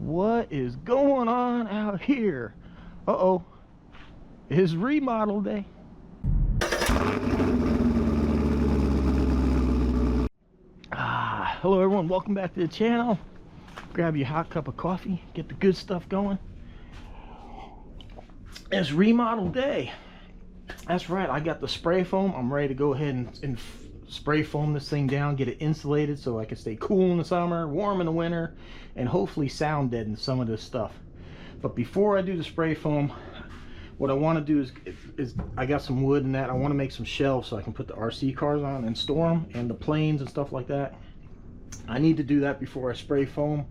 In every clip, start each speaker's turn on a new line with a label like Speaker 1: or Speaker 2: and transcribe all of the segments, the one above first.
Speaker 1: What is going on out here? Uh-oh. It's remodel day. Hello everyone, welcome back to the channel. Grab your hot cup of coffee, get the good stuff going. It's remodel day. That's right, I got the spray foam. I'm ready to go ahead and spray foam this thing down, get it insulated so I can stay cool in the summer, warm in the winter, and hopefully sound deaden some of this stuff. But before I do the spray foam, what I want to do is I got some wood and that. I want to make some shelves so I can put the RC cars on and store them, and the planes and stuff like that. I need to do that before I spray foam,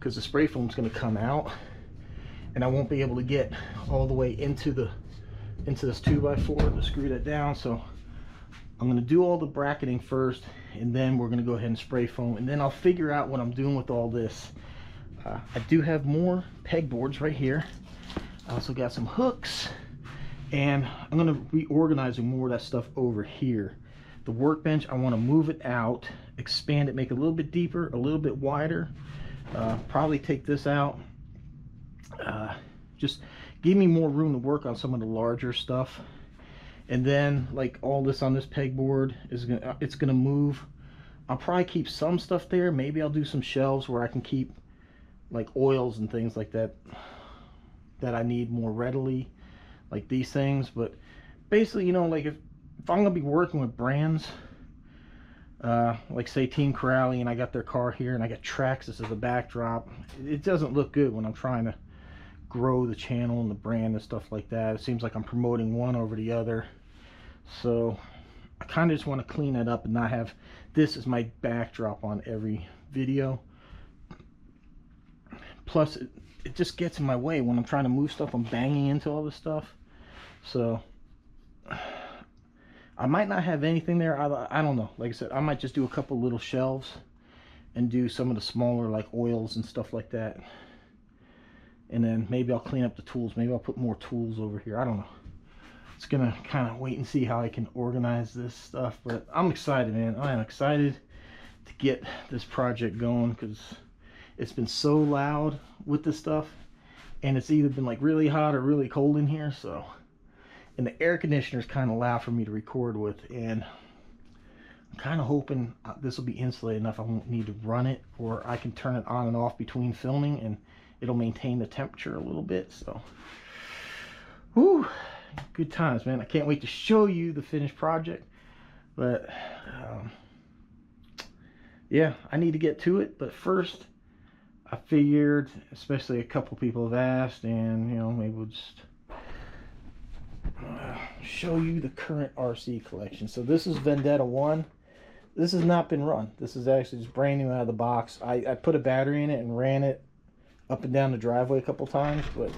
Speaker 1: because the spray foam is going to come out and I won't be able to get all the way into this 2x4 to screw that down. So I'm going to do all the bracketing first, and then we're going to go ahead and spray foam, and then I'll figure out what I'm doing with all this. I do have more pegboards right here. I also got some hooks, and I'm going to be organizing more of that stuff over here. The workbench, I want to move it out, expand it, make it a little bit deeper, a little bit wider. Probably take this out. Just give me more room to work on some of the larger stuff. And then, like, all this on this pegboard it's gonna move. I'll probably keep some stuff there. Maybe I'll do some shelves where I can keep like oils and things like that I need more readily, like these things. But basically, you know, like if I'm gonna be working with brands, like say Team Corrali, and I got their car here and I got Traxxas as a backdrop, it doesn't look good when I'm trying to grow the channel and the brand and stuff like that. It seems like I'm promoting one over the other. So I kind of just want to clean it up and not have this as my backdrop on every video. Plus it just gets in my way when I'm trying to move stuff. I'm banging into all this stuff. So I might not have anything there. I don't know. Like I said, I might just do a couple little shelves and do some of the smaller like oils and stuff like that. And then maybe I'll clean up the tools. Maybe I'll put more tools over here. I don't know. It's gonna kind of wait and see how I can organize this stuff. But I'm excited, man. I am excited to get this project going, because it's been so loud with this stuff, and it's either been like really hot or really cold in here. So, and the air conditioner is kind of loud for me to record with, and I'm kind of hoping this will be insulated enough I won't need to run it, or I can turn it on and off between filming and it'll maintain the temperature a little bit. So, whoo, good times, man. I can't wait to show you the finished project. But yeah, I need to get to it. But first, I figured, especially a couple people have asked, and you know, maybe we'll just show you the current RC collection. So this is Vendetta 1. This has not been run. This is actually just brand new out of the box. I put a battery in it and ran it up and down the driveway a couple times, but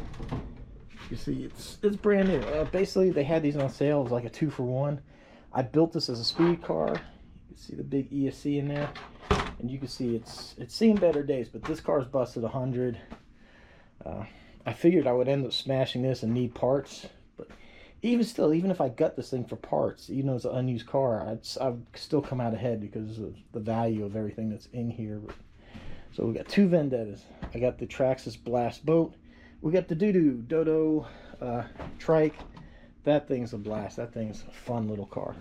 Speaker 1: you see it's brand new. Basically, they had these on sale. It was like a 2-for-1. I built this as a speed car. You can see the big ESC in there, and you can see it's seen better days, but this car's busted 100. I figured I would end up smashing this and need parts, but even still, even if I gut this thing for parts, even though it's an unused car, I'd still come out ahead because of the value of everything that's in here. But, so we got two Vendettas. I got the Traxxas Blast Boat. We got the Dodo Trike. That thing's a blast. That thing's a fun little car.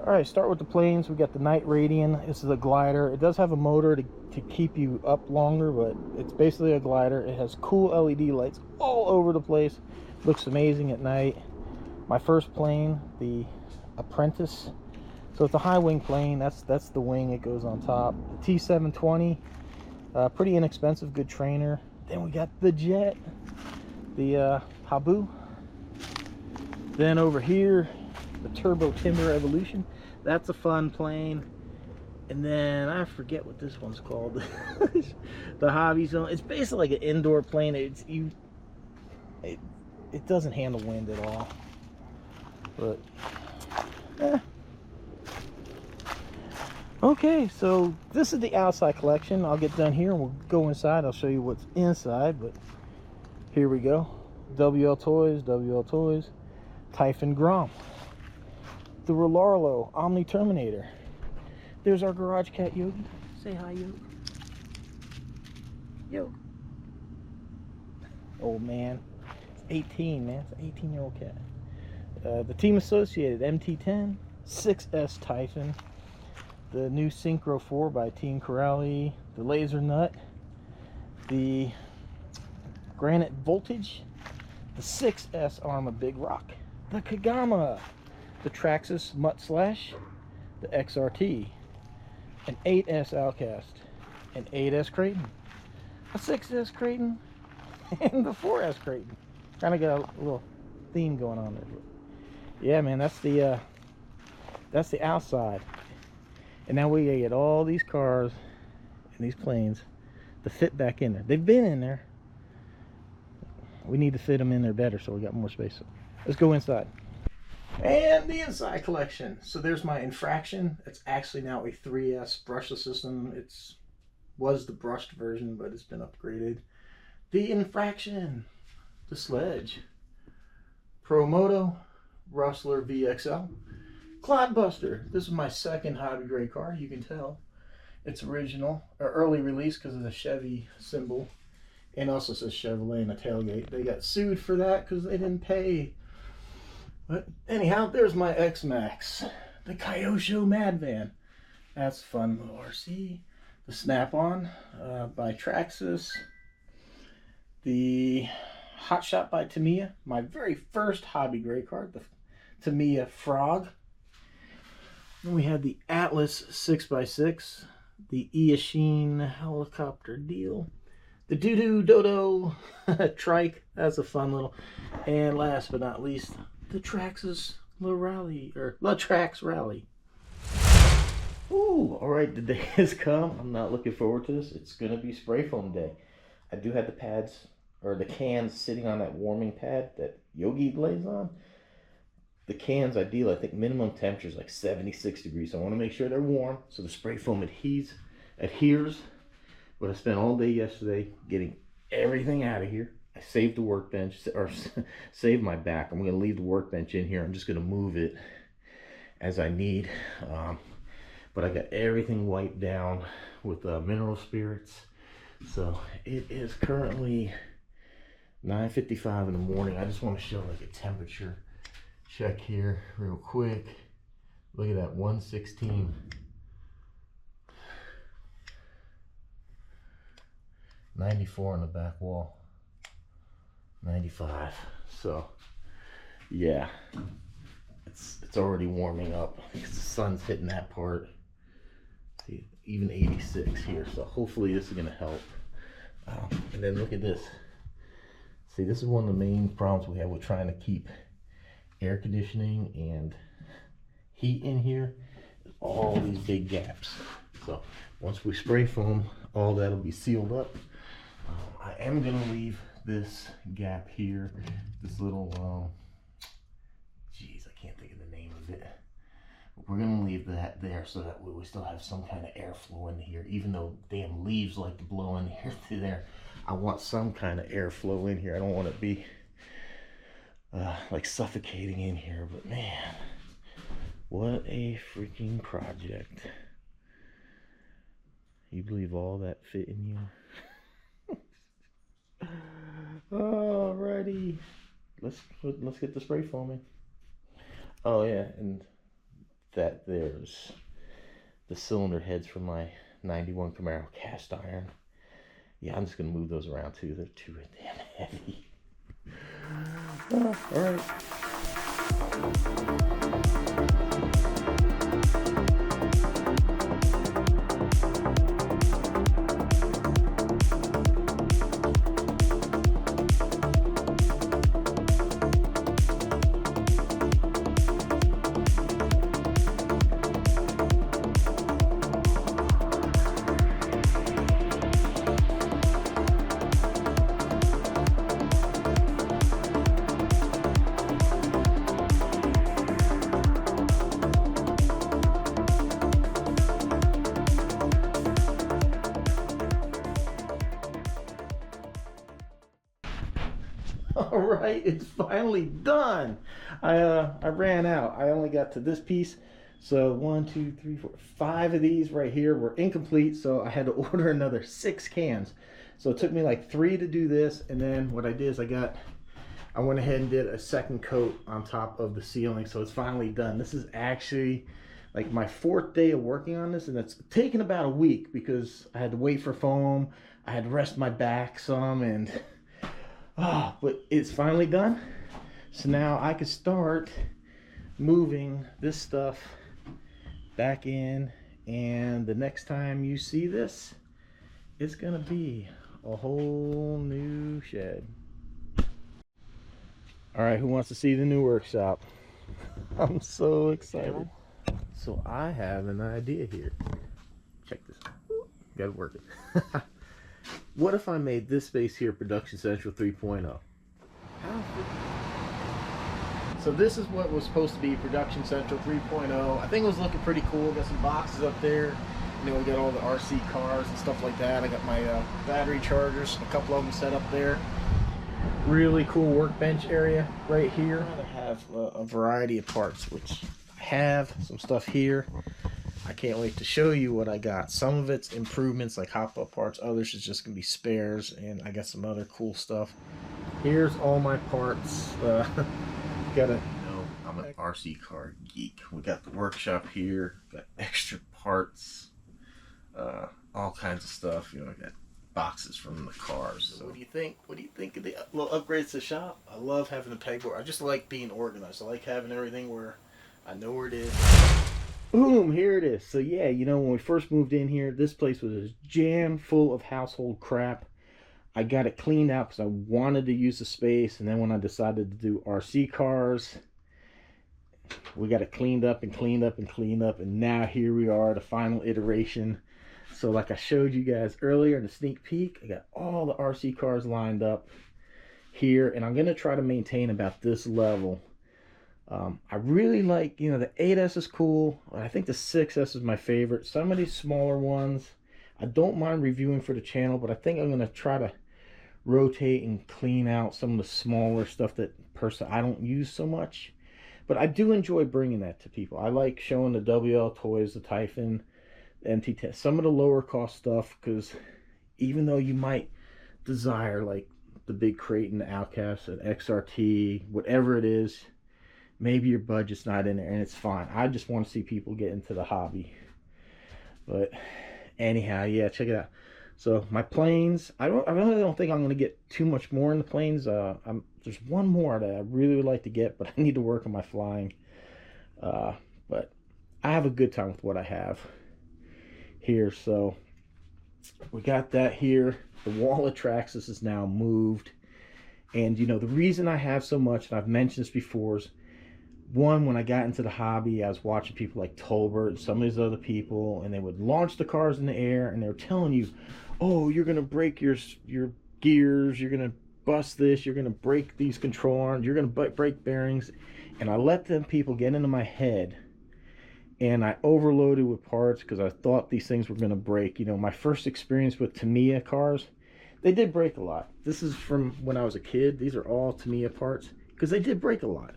Speaker 1: Alright, start with the planes. We got the Night Radian. This is a glider. It does have a motor to keep you up longer, but it's basically a glider. It has cool LED lights all over the place. Looks amazing at night. My first plane, the Apprentice. So it's a high wing plane. That's the wing it goes on top. The T720, pretty inexpensive, good trainer. Then we got the jet, the Habu. Then over here, the Turbo Timber Evolution. That's a fun plane. And then I forget what this one's called. The HOBBIES. It's basically like an indoor plane. It doesn't handle wind at all. But okay, so this is the outside collection. I'll get done here and we'll go inside. I'll show you what's inside, but here we go. WL Toys, Typhon Grom, the Rollarlo Omni Terminator. There's our garage cat Yogi. Say hi, Yogi. Yo. Old man. It's 18, man. It's an 18-year-old cat. The team associated MT10, 6S Typhon, the new Synchro 4 by Team Corrali, the Laser Nut, the Granite Voltage, the 6S Arma Big Rock, the Kagama, the Traxxas Mutt Slash, the XRT, an 8S Outcast, an 8S Creighton, a 6S Creighton, and the 4S Creighton. Kind of got a little theme going on there. Yeah, man, that's the outside. And now we gotta get all these cars and these planes to fit back in there. They've been in there. We need to fit them in there better so we got more space. Let's go inside. And the inside collection. So there's my Infraction. It's actually now a 3S brushless system. Was the brushed version, but it's been upgraded. The Infraction, the Sledge, Promoto, Rustler VXL, Clodbuster. This is my second hobby gray car. You can tell it's original or early release because of the Chevy symbol, and also says Chevrolet in the tailgate. They got sued for that because they didn't pay. But anyhow, there's my X-Max, the Kyosho Mad Van. That's a fun little RC. The Snap-On by Traxxas. The Hot Shot by Tamiya, my very first hobby gray car, the Tamiya Frog. Then we had the Atlas 6x6, the Eachine helicopter deal, the Doo-Doo Dodo trike, that's a fun little, and last but not least, the Traxxas La Trax Rally. Ooh, alright, the day has come. I'm not looking forward to this. It's gonna be spray foam day. I do have the pads, or the cans sitting on that warming pad that Yogi lays on. The cans, ideal, I think minimum temperature is like 76 degrees. So I want to make sure they're warm so the spray foam adheres. But I spent all day yesterday getting everything out of here. I saved the workbench, or saved my back. I'm going to leave the workbench in here. I'm just going to move it as I need. But I got everything wiped down with mineral spirits. So it is currently 9:55 in the morning. I just want to show like a temperature check here real quick. Look at that, 116. .94 on the back wall. 95. So yeah, it's already warming up because the sun's hitting that part. See, even 86 here. So hopefully this is gonna help. And then look at this. See, this is one of the main problems we have with trying to keep air conditioning and heat in here. All these big gaps. So once we spray foam, all that'll be sealed up. I am gonna leave this gap here, this little, geez, I can't think of the name of it. We're gonna leave that there so that we still have some kind of airflow in here, even though damn leaves like to blow in here to there. I want some kind of airflow in here. I don't want it to be like suffocating in here, but man, what a freaking project. You believe all that fit in you? Alrighty, let's get the spray foaming. Oh yeah, and that there's the cylinder heads for my 91 Camaro cast iron. Yeah, I'm just gonna move those around too. They're too damn heavy. All right. All right, it's finally done. I ran out. I only got to this piece. So 1, 2, 3, 4, 5 of these right here were incomplete. So I had to order another 6 cans. So it took me like 3 to do this, and then what I did is I went ahead and did a second coat on top of the ceiling, so it's finally done. This is actually like my 4th day of working on this, and it's taken about a week because I had to wait for foam, I had to rest my back some, and but it's finally done. So now I can start moving this stuff back in, and the next time you see this, it's gonna be a whole new shed. All right, who wants to see the new workshop? I'm so excited. So I have an idea here. Check this out. Gotta work it. What if I made this space here Production Central 3.0? So this is what was supposed to be Production Central 3.0. I think it was looking pretty cool. Got some boxes up there. You know, we got all the RC cars and stuff like that. I got my battery chargers, a couple of them set up there. Really cool workbench area right here. I have a variety of parts, which I have some stuff here. I can't wait to show you what I got. Some of it's improvements like hop-up parts. Others is just gonna be spares, and I got some other cool stuff. Here's all my parts. Gotta know I'm an RC car geek. We got the workshop here. Got extra parts, all kinds of stuff. You know, I got boxes from the cars. So what do you think? What do you think of the little upgrades to the shop? I love having a pegboard. I just like being organized. I like having everything where I know where it is. Boom, here it is. So yeah, you know, when we first moved in here, this place was jam full of household crap. I got it cleaned out because I wanted to use the space, and then when I decided to do RC cars, we got it cleaned up and cleaned up and cleaned up, and now here we are, the final iteration. So like I showed you guys earlier in the sneak peek, I got all the RC cars lined up here, and I'm going to try to maintain about this level. I really like, you know, the 8S is cool. I think the 6S is my favorite. Some of these smaller ones, I don't mind reviewing for the channel, but I think I'm going to try to rotate and clean out some of the smaller stuff that personally I don't use so much. But I do enjoy bringing that to people. I like showing the WL toys, the Typhon, MT10, some of the lower cost stuff, because even though you might desire like the big Creighton, the Outcast, an XRT, whatever it is, maybe your budget's not in there, and it's fine. I just want to see people get into the hobby. But anyhow, yeah, check it out. So my planes, I really don't think I'm going to get too much more in the planes. There's one more that I really would like to get, but I need to work on my flying. But I have a good time with what I have here. So we got that here. The wall of Traxxas is now moved, and you know the reason I have so much, and I've mentioned this before, is one, when I got into the hobby, I was watching people like Tolbert and some of these other people, and they would launch the cars in the air, and they were telling you, oh, you're gonna break your gears, you're gonna bust this, you're gonna break these control arms, you're gonna break bearings. And I let them people get into my head, and I overloaded with parts because I thought these things were gonna break. You know, my first experience with Tamiya cars, they did break a lot. This is from when I was a kid. These are all Tamiya parts because they did break a lot.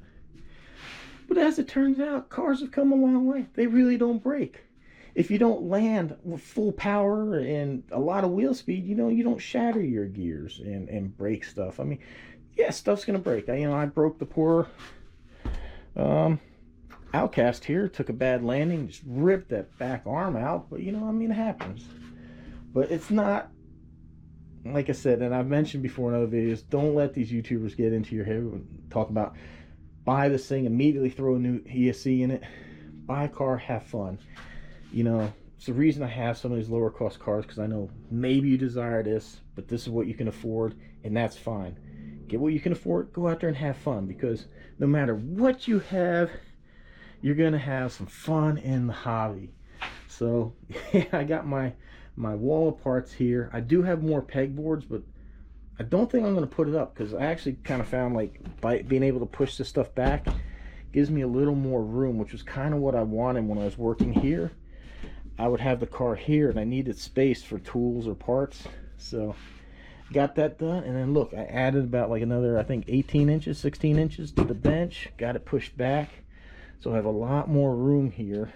Speaker 1: But as it turns out, cars have come a long way. They really don't break. If you don't land with full power and a lot of wheel speed, you know, you don't shatter your gears and break stuff. I mean, yeah, stuff's gonna break. I broke the poor Outcast here. Took a bad landing, just ripped that back arm out. But you know, I mean, it happens. But it's not, like I said, and I've mentioned before in other videos, don't let these YouTubers get into your head and talk about buy this thing, immediately throw a new ESC in it. Buy a car, have fun. You know, it's the reason I have some of these lower cost cars, because I know maybe you desire this, but this is what you can afford, and that's fine. Get what you can afford, go out there and have fun, because no matter what you have, you're gonna have some fun in the hobby. So yeah, I got my wall of parts here. I do have more pegboards, but I don't think I'm going to put it up, because I actually kind of found like by being able to push this stuff back gives me a little more room, which was kind of what I wanted when I was working here. I would have the car here, and I needed space for tools or parts. So got that done, and then look, I added about like another, I think 18 inches, 16 inches to the bench. Got it pushed back, so I have a lot more room here.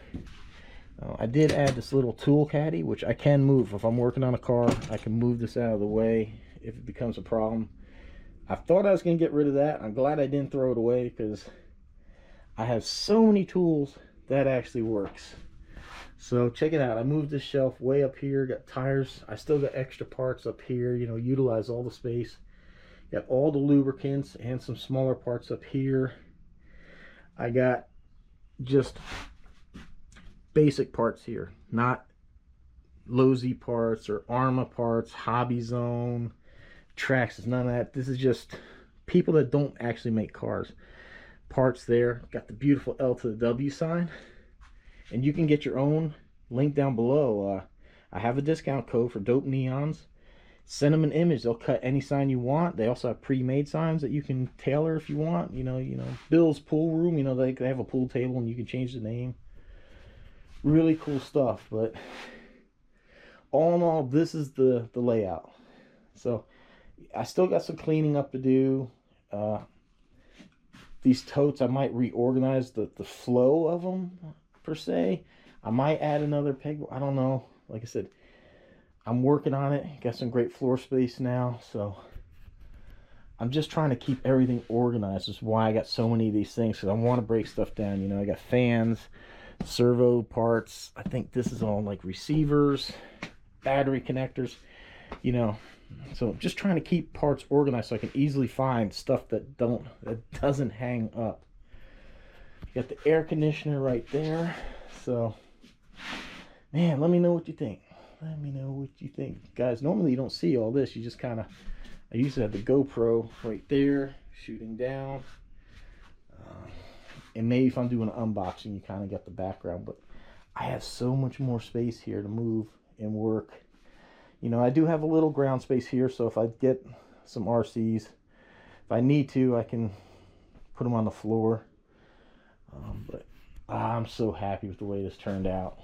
Speaker 1: I did add this little tool caddy, which I can move. If I'm working on a car, I can move this out of the way if it becomes a problem. I thought I was going to get rid of that. I'm glad I didn't throw it away because I have so many tools that actually works. So check it out. I moved this shelf way up here, got tires. I still got extra parts up here, you know, utilize all the space. Got all the lubricants and some smaller parts up here. I got just basic parts here, not Lowe's parts or Arma parts, HOBBIES, Traxxas, none of that. This is just people that don't actually make cars. Parts there. Got the beautiful L to the W sign. And you can get your own, link down below. I have a discount code for Dope Neons. Send them an image. They'll cut any sign you want. They also have pre-made signs that you can tailor if you want. You know, Bill's Pool Room. You know, they have a pool table and you can change the name. Really cool stuff. But all in all, this is the layout. So I still got some cleaning up to do. These totes, I might reorganize the flow of them per se. I might add another peg. I don't know. Like I said, I'm working on it. Got some great floor space now, so I'm just trying to keep everything organized. That's why I got so many of these things, because I want to break stuff down. You know, I got fans, servo parts. I think this is all like receivers, battery connectors, you know. So I'm just trying to keep parts organized so I can easily find stuff that doesn't hang up. You got the air conditioner right there. So man, let me know what you think. Let me know what you think, guys. Normally you don't see all this. You just kind of, I usually have the GoPro right there shooting down, and maybe if I'm doing an unboxing, you kind of get the background. But I have so much more space here to move and work. You know, I do have a little ground space here, so if I get some RCs, if I need to, I can put them on the floor. But I'm so happy with the way this turned out.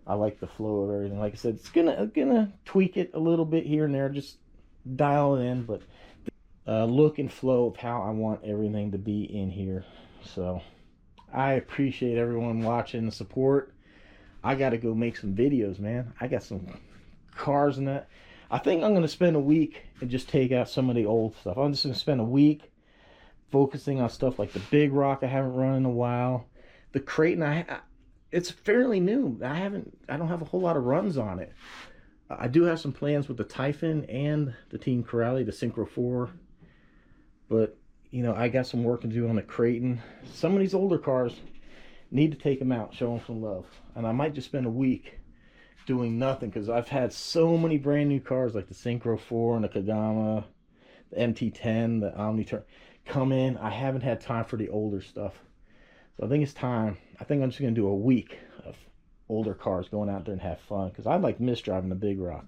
Speaker 1: I like the flow of everything. Like I said, it's gonna tweak it a little bit here and there, just dial it in, but look and flow of how I want everything to be in here. So I appreciate everyone watching, the support. I gotta go make some videos, man. I got some cars and that. I think I'm gonna spend a week and just take out some of the old stuff. I'm just gonna spend a week focusing on stuff like the Big Rock I haven't run in a while. The Creighton, it's fairly new. I don't have a whole lot of runs on it. I do have some plans with the Typhon and the Team Corrali, the Synchro 4. But, you know, I got some work to do on the Creighton. Some of these older cars, need to take them out, show them some love. And I might just spend a week doing nothing, because I've had so many brand new cars like the Synchro 4 and the Kagama, the MT10, the Omniturn come in. I haven't had time for the older stuff. So I think it's time. I think I'm just going to do a week of older cars, going out there and have fun, because I like miss driving the Big Rock.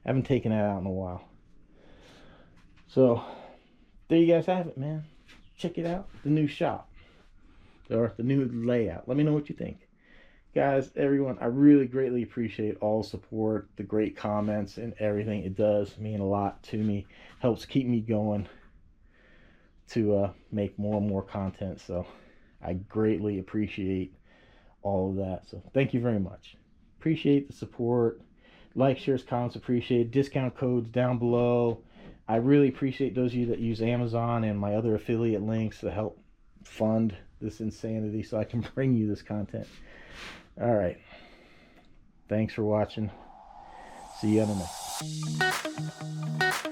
Speaker 1: I haven't taken that out in a while. So there you guys have it, man. Check it out. The new shop, or the new layout. Let me know what you think. Guys, everyone, I really greatly appreciate all the support, the great comments, and everything. It does mean a lot to me. Helps keep me going to make more and more content. So I greatly appreciate all of that. So thank you very much. Appreciate the support. Like, shares, comments, appreciate. Discount codes down below. I really appreciate those of you that use Amazon and my other affiliate links to help fund this insanity so I can bring you this content. All right. Thanks for watching. See you on the next.